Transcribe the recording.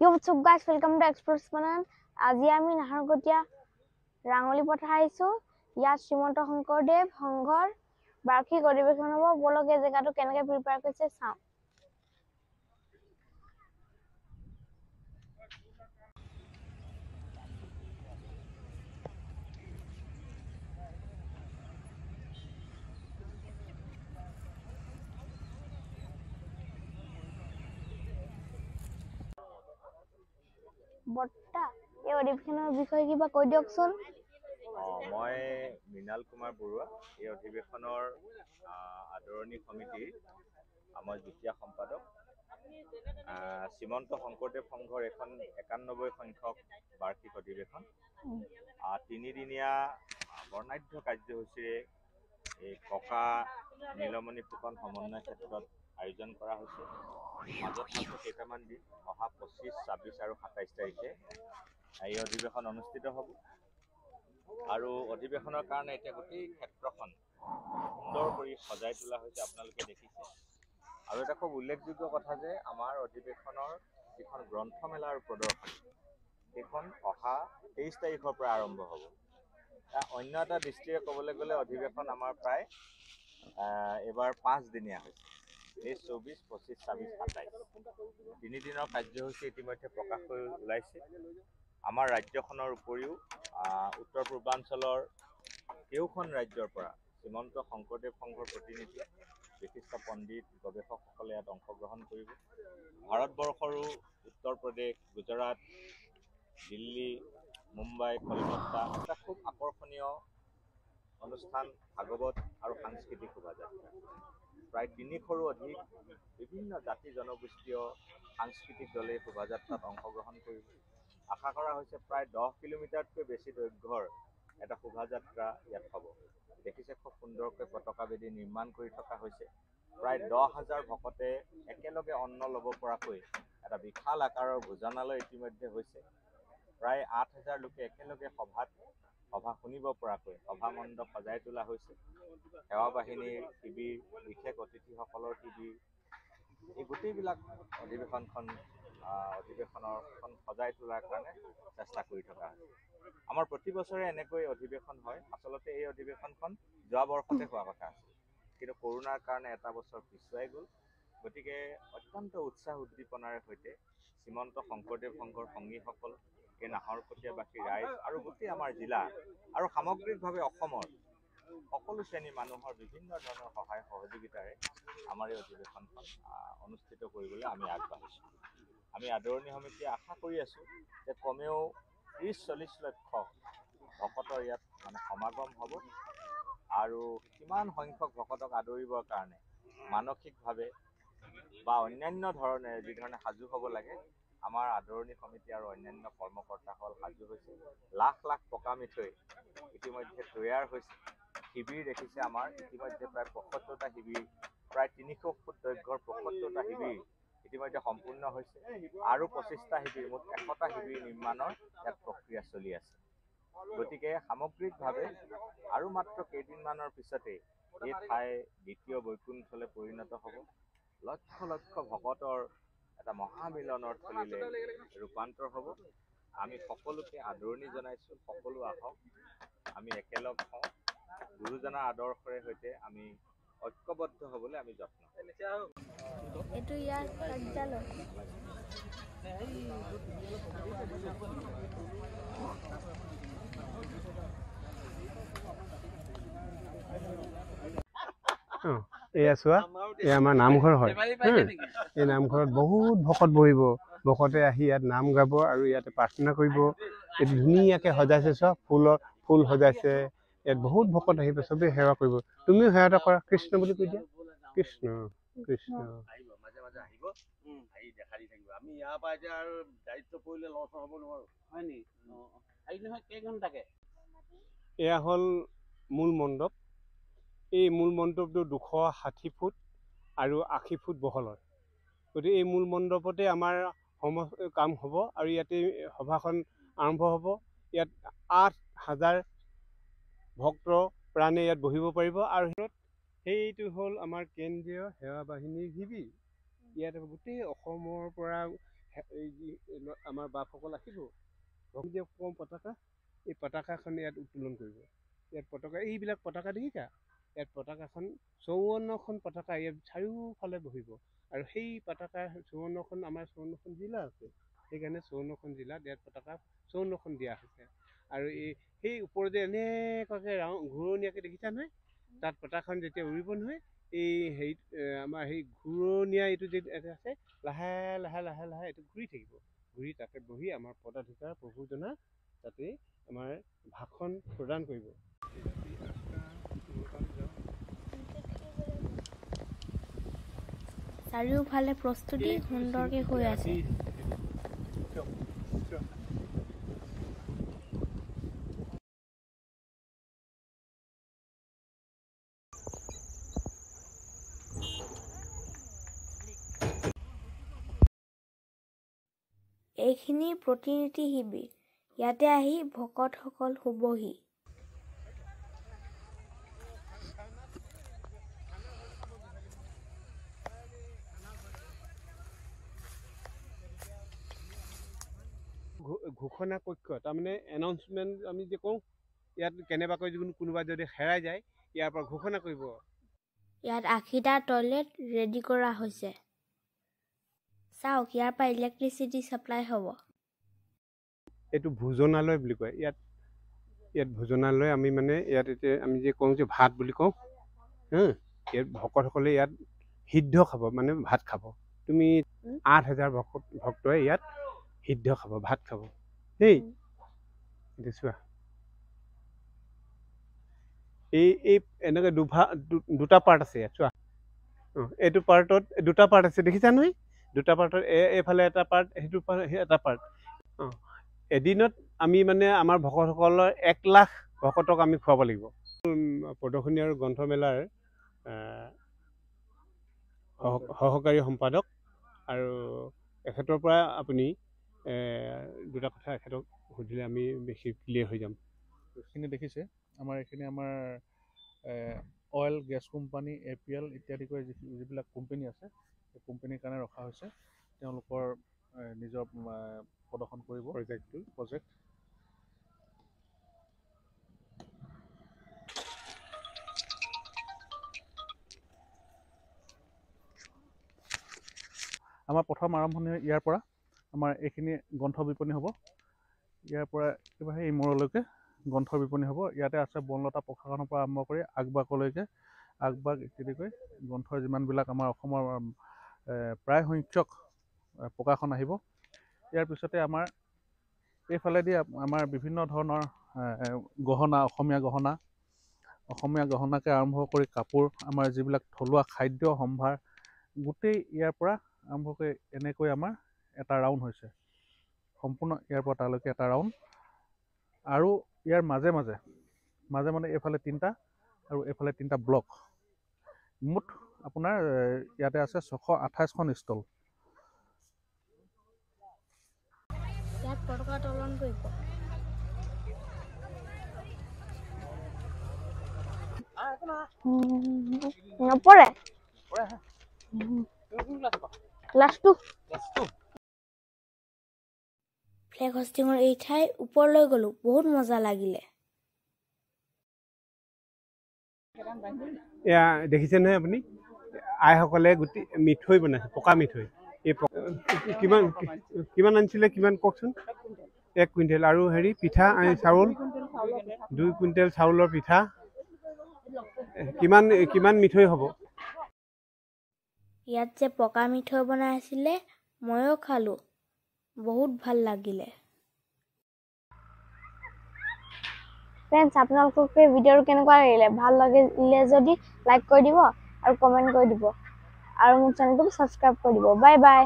Yo, what's up guys, welcome to ExploreWtSpandan. আজি আমি নাহৰকটীয়া ৰাঙলী পথাৰ আহিছো। ইয়াত শ্ৰীমন্ত শংকৰদেৱ সংঘৰ বাৰ্ষিক অধিৱেশন হ'ব। বলক এই জেগাটো কেনেকৈ প্ৰিপেয়াৰ কৰিছে চাওঁ। বৰ্তা এই অধিৱেশনৰ বিষয়ে কিবা কৈ দিয়কচোন। মই মৃণাল কুমাৰ বৰুৱা এই অধিৱেশনৰ আদৰণি সমিতিৰ আমাৰ দ্বিতীয় সম্পাদক। শ্ৰীমন্ত শংকৰদেৱ সংঘৰ এখন 91 সংখ্যক বাৰ্ষিক অধিৱেশন তিনিদিনীয়া বৰ্ণাঢ্য কাৰ্যসূচীৰে এই ককা নীলমণি ফুকন সমন্বয় ক্ষেত্ৰত আয়োজন কৰা হৈছে। মাজত কেইটামান দিন অহা 25, 26 আৰু 27 তাৰিখে এই অধিৱেশন অনুষ্ঠিত হ'ব। আৰু অধিৱেশনৰ কাৰণে এতিয়া গোটেই ক্ষেত্ৰখন সুন্দৰ কৰি সজাই তোলা হৈছে, আপোনালোকে দেখিছে। আৰু এটা খুব উল্লেখযোগ্য কথা যে আমাৰ অধিৱেশনৰ যিখন গ্ৰন্থমেলাৰ প্ৰদৰ্শনী সেইখন অহা 23 তাৰিখৰ পৰা আৰম্ভ হ'ব। অন্য এটা দৃষ্টিৰে ক'বলৈ গ'লে অধিৱেশন আমাৰ প্ৰায় এবাৰ 5 দিনীয়া হৈছে। 24, 25, 26, 27 তিনিদিনৰ কাৰ্যসূচী ইতিমধ্যে প্ৰকাশ হৈ ওলাইছে। আমাৰ ৰাজ্যখনৰ উপৰিও উত্তৰ পূৰ্বাঞ্চলৰ কেউখন ৰাজ্যৰ পৰা শ্ৰীমন্ত শংকৰদেৱ সংঘৰ প্ৰতিনিধি, বিশিষ্ট পণ্ডিত, গৱেষকসকলে ইয়াত অংশগ্ৰহণ কৰিব। ভাৰতবৰ্ষৰো উত্তৰ প্ৰদেশ, গুজৰাট, দিল্লী, মুম্বাই, কলকাতা এটা খুব আকৰ্ষণীয় অনুষ্ঠান ভাগৱত আৰু সাংস্কৃতিক শোভাযাত্ৰা। প্ৰায় 300ৰো অধিক বিভিন্ন জাতি জনগোষ্ঠীয় সাংস্কৃতিক দলে শোভাযাত্ৰাত অংশগ্ৰহণ কৰিব। আশা কৰা হৈছে প্ৰায় 10 কিলোমিটাৰতকৈ বেছি দৈৰ্ঘ্যৰ এটা শোভাযাত্ৰা ইয়াত হ'ব। দেখিছে খুব সুন্দৰকৈ পতাকা বেদী নিৰ্মাণ কৰি থকা হৈছে। প্ৰায় 10,000 ভকতে একেলগে অন্ন ল'ব পৰাকৈ এটা বিশাল আকাৰৰ ভোজনালয় ইতিমধ্যে হৈছে। প্ৰায় 8,000 লোকে একেলগে সভা শুনিব পৰাকৈ সভা মণ্ডপ সজাই তোলা হৈছে। সেৱা বাহিনীৰ শিবিৰ, বিশেষ অতিথিসকলৰ শিবিৰ, এই গোটেইবিলাক অধিৱেশনখন সজাই তোলাৰ কাৰণে চেষ্টা কৰি থকা হৈছে। আমাৰ প্ৰতি বছৰে এনেকৈ অধিৱেশন হয়। আচলতে এই অধিৱেশনখন যোৱা বৰ্ষতে হোৱা কথা আছিল, কিন্তু কৰোণাৰ কাৰণে এটা বছৰ পিছুৱাই গ'ল। গতিকে অত্যন্ত উৎসাহ উদ্দীপনাৰে সৈতে শ্ৰীমন্ত শংকৰদেৱ সংঘৰ সংগীসকল, এই নাহৰকটীয়াবাসী ৰাইজ আৰু গোটেই আমাৰ জিলা আৰু সামগ্ৰিকভাৱে অসমৰ সকলো শ্ৰেণীৰ মানুহৰ বিভিন্ন ধৰণৰ সহায় সহযোগিতাৰে আমাৰ এই অধিৱেশনখন অনুষ্ঠিত কৰিবলৈ আমি আগবাঢ়িছোঁ। আমি আদৰণি সমিতিয়ে আশা কৰি আছোঁ যে কমেও 30-40 লক্ষ ভকতৰ ইয়াত সমাগম হ'ব। আৰু কিমান সংখ্যক ভকতক আদৰিবৰ কাৰণে মানসিকভাৱে বা অন্যান্য ধৰণে যিধৰণে সাজু হ'ব লাগে, আমাৰ আদৰণি সমিতি আৰু অন্যান্য কৰ্মকৰ্তাসকল সাজু হৈছে। লাখ লাখ পকা মিঠৈ ইতিমধ্যে তৈয়াৰ হৈছে। শিবিৰ দেখিছে আমাৰ ইতিমধ্যে প্ৰায় 75টা শিবিৰ, প্ৰায় 300 ফুট দৈৰ্ঘ্যৰ 75টা শিবিৰ ইতিমধ্যে সম্পূৰ্ণ হৈছে। আৰু 25টা শিবিৰ, মুঠ 100টা শিবিৰ নিৰ্মাণৰ ইয়াত প্ৰক্ৰিয়া চলি আছে। গতিকে সামগ্ৰিকভাৱে আৰু মাত্ৰ কেইদিনমানৰ পিছতে এই ঠাই দ্বিতীয় বৈকুণ্ঠলৈ পৰিণত হ'ব। লক্ষ লক্ষ ভকতৰ এটা মহামিলনৰ থলীলৈ ৰূপান্তৰ হ'ব। আমি সকলোকে আদৰণি জনাইছোঁ, সকলো আহক, আমি একেলগ হওঁ। গুৰুজনাৰ আদৰ্শৰে সৈতে আমি ঐক্যবদ্ধ হ'বলৈ আমি যত্ন কৰিম। এইটো ইয়াৰ কাৰ্যালয়। এয়া চোৱা, এয়া আমাৰ নামঘৰ হয়। এই নামঘৰত বহুত ভকত বহিব। ভকতে আহি ইয়াত নাম গাব আৰু ইয়াতে প্ৰাৰ্থনা কৰিব। এইটো ধুনীয়াকৈ সজাইছে, চোৱা ফুল সজাইছে। ইয়াত বহুত ভকত আহিব, চবেই সেৱা কৰিব। তুমিও সেৱা এটা কৰা, কৃষ্ণ বুলি কৈ দিয়া। কৃষ্ণ কৃষ্ণ। আমি ইয়াৰ পৰা এতিয়া আৰু দায়িত্ব পৰিলে লছ হ'ব নোৱাৰো, হয় নি? কেইঘণ্টাকে এয়া হ'ল মূল মণ্ডপ। এই মূল মণ্ডপটো 260 ফুট আৰু 80 ফুট বহলৰ। গতিকে এই মূল মণ্ডপতে আমাৰ কাম হ'ব আৰু ইয়াতে সভাখন আৰম্ভ হ'ব। ইয়াত 8,000 ভক্ত প্ৰাণে ইয়াত বহিব পাৰিব। আৰু সেইটো হ'ল আমাৰ কেন্দ্ৰীয় সেৱা বাহিনীৰ শিবিৰ। ইয়াত গোটেই অসমৰ পৰা আমাৰ বাপসকল আহিব যে কম পতাকা এই পতাকাখন ইয়াত উত্তোলন কৰিব ইয়াত পতাকা এইবিলাক পতাকা দেখিছা ইয়াত পতাকাখন 54খন পতাকা ইয়াত চাৰিওফালে বহিব আৰু সেই পতাকা 54খন আমাৰ 54খন জিলা আছে সেইকাৰণে 54খন জিলাত ইয়াত পতাকা 54খন দিয়া হৈছে আৰু সেই ওপৰত যে এনেকুৱাকৈ ঘূৰণীয়াকৈ দেখিছা নহয় তাত পতাকাখন যেতিয়া উৰিব নহয় এই হেৰিত আমাৰ সেই ঘূৰণীয়া এইটো যে আছে লাহে লাহে লাহে লাহে এইটো ঘূৰি থাকিব ঘূৰি তাতে বহি আমাৰ পদাধিকাৰ প্ৰভুজনা তাতে আমাৰ ভাষণ প্ৰদান কৰিব চাৰিওফালে প্ৰস্তুতি সুন্দৰকৈ হৈ আছে এইখিনি প্ৰতিনিধি শিবিৰ ইয়াতে আহি ভকতসকল শুবহি ঘোষণা কক্ষ তাৰমানে এনাউন্সমেণ্ট আমি যে কওঁ ইয়াত কেনেবাকৈ কোনোবা যদি হেৰাই যায় ইয়াৰ পৰা ঘোষণা কৰিব ইয়াত 80টা টয়লেট ৰেডি কৰা হৈছে চাওক ইয়াৰ পৰা ইলেক্ট্ৰিচিটি ছাপ্লাই হ'ব এইটো ভোজনালয় বুলি কয় ইয়াত ভোজনালয় আমি মানে ইয়াত এতিয়া আমি যে কওঁ যে ভাত বুলি কওঁ ইয়াত ভকতসকলে ইয়াত সিদ্ধ খাব মানে ভাত খাব তুমি 8000 ভক্তই ইয়াত সিদ্ধ খাব ভাত খাব দেই এতিয়া চোৱা এই এনেকৈ দুটা পাৰ্ট আছে ইয়াত চোৱা এইটো পাৰ্টত দুটা পাৰ্ট আছে দেখিছা নহয় দুটা পাৰ্টত এইফালে এটা পাৰ্ট সেইটো এটা পাৰ্ট এদিনত আমি মানে আমাৰ ভকতসকলৰ 1 লাখ ভকতক আমি খুৱাব লাগিব প্ৰদৰ্শনী আৰু গ্ৰন্থমেলাৰ সহকাৰী সম্পাদক আৰু এখেতৰ পৰা আপুনি দুটা কথা এখেতক সুধিলে আমি বেছি ক্লিয়াৰ হৈ যাম এইখিনি দেখিছে আমাৰ এইখিনি আমাৰ অইল গেছ কোম্পানী APL ইত্যাদি কৰি যিবিলাক কোম্পানী আছে সেই কোম্পানীৰ কাৰণে ৰখা হৈছে তেওঁলোকৰ নিজৰ প্ৰদৰ্শন কৰিব প্ৰজেক্ট আমাৰ প্ৰথম আৰম্ভণি ইয়াৰ পৰা আমাৰ এইখিনি গ্ৰন্থ বিপণী হ'ব ইয়াৰ পৰা একেবাৰে এই মূৰলৈকে গ্ৰন্থ বিপণী হ'ব ইয়াতে আছে বনলতা প্ৰশাসনৰ পৰা আৰম্ভ কৰি আগবাগলৈকে আগবাগ ইত্যাদিকৈ গ্ৰন্থৰ যিমানবিলাক আমাৰ অসমৰ প্ৰায় সংখ্যক প্ৰকাশন আহিব ইয়াৰ পিছতে আমাৰ এইফালেদি আমাৰ বিভিন্ন ধৰণৰ গহনা অসমীয়া গহনাকে আৰম্ভ কৰি কাপোৰ আমাৰ যিবিলাক থলুৱা খাদ্য সম্ভাৰ গোটেই ইয়াৰ পৰা আৰম্ভ কৰি এনেকৈ আমাৰ এটা ৰাউণ্ড হৈছে সম্পূৰ্ণ ইয়াৰ পৰা তালৈকে এটা ৰাউণ্ড আৰু ইয়াৰ মাজে মাজে এইফালে 3টা আৰু এইফালে 3টা ব্লক মুঠ আপোনাৰ ইয়াতে আছে 628খন ষ্টল ইয়াত পতাকা উত্তোলন কৰিব নপৰে ক্লাছ 2 ফ্লেগ হোষ্টিঙৰ এই ঠাই ওপৰলৈ গ'লো বহুত মজা লাগিলে এয়া দেখিছে নহয় আপুনি আইসকলে গোটেই মিঠৈ বনাইছে পকা মিঠৈ এই কিমান আনিছিলে কিমান কওকচোন 1 কুইণ্টেল আৰু হেৰি পিঠা চাউল 2 কুইণ্টেল চাউলৰ পিঠা কিমান মিঠৈ হ'ব ইয়াত যে পকা মিঠৈ বনাই আছিলে ময়ো খালো বহুত ভাল লাগিলে ফ্ৰেণ্ডছ আপোনালোকক এই ভিডিঅ'টো কেনেকুৱা লাগিলে ভাল লাগিলে যদি লাইক কৰি দিব আৰু কমেণ্ট কৰি দিব আৰু মোৰ চেনেলটো সাবস্ক্ৰাইব কৰি দিব বাই বাই